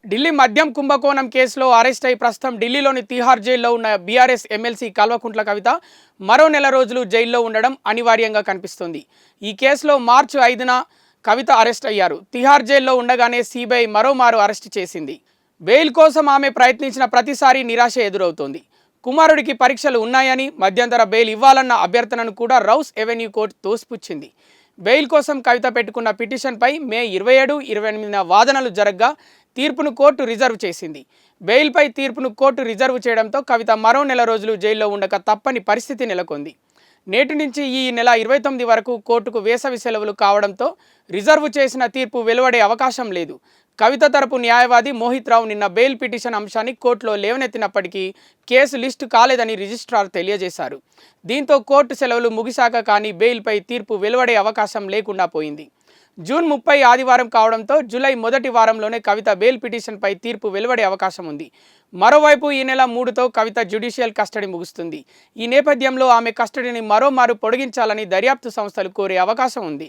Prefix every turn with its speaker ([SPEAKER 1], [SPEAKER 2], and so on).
[SPEAKER 1] ఢిల్లీ మద్యం కుంభకోణం కేసులో అరెస్ట్ అయి ప్రస్తుతం ఢిల్లీలోని తిహార్ జైల్లో ఉన్న బీఆర్ఎస్ ఎమ్మెల్సీ కల్వకుంట్ల కవిత మరో నెల రోజులు జైల్లో ఉండడం అనివార్యంగా కనిపిస్తోంది. ఈ కేసులో మార్చి 5న కవిత అరెస్ట్ అయ్యారు. తిహార్ జైల్లో ఉండగానే సిబిఐ మరోమారు అరెస్ట్ చేసింది. బెయిల్ కోసం ఆమె ప్రయత్నించిన ప్రతిసారి నిరాశ ఎదురవుతోంది. కుమారుడికి పరీక్షలు ఉన్నాయని మధ్యంతర బెయిల్ ఇవ్వాలన్న అభ్యర్థనను కూడా రౌస్ ఎవెన్యూ కోర్టు తోసిపుచ్చింది. బెయిల్ కోసం కవిత పెట్టుకున్న పిటిషన్పై మే 27, 28న వాదనలు జరగ్గా తీర్పును కోర్టు రిజర్వ్ చేసింది. బెయిల్పై తీర్పును కోర్టు రిజర్వ్ చేయడంతో కవిత మరో నెల రోజులు జైల్లో ఉండక తప్పని పరిస్థితి నెలకొంది. నేటి నుంచి ఈ నెల 29 వరకు కోర్టుకు వేసవి సెలవులు కావడంతో రిజర్వ్ చేసిన తీర్పు వెలువడే అవకాశం లేదు. కవిత తరపు న్యాయవాది మోహిత్ రావు నిన్న బెయిల్ పిటిషన్ అంశాన్ని కోర్టులో లేవనెత్తినప్పటికీ కేసు లిస్టు కాలేదని రిజిస్ట్రార్ తెలియజేశారు. దీంతో కోర్టు సెలవులు ముగిశాక కానీ బెయిల్పై తీర్పు వెలువడే అవకాశం లేకుండా పోయింది. జూన్ 30 ఆదివారం కావడంతో జూలై మొదటి వారంలోనే కవిత బెయిల్ పిటిషన్పై తీర్పు వెలువడే అవకాశం ఉంది. మరోవైపు ఈ నెల 3తో కవిత జ్యుడిషియల్ కస్టడీ ముగుస్తుంది. ఈ నేపథ్యంలో ఆమె కస్టడీని మరోమారు పొడిగించాలని దర్యాప్తు సంస్థలు కోరే అవకాశం ఉంది.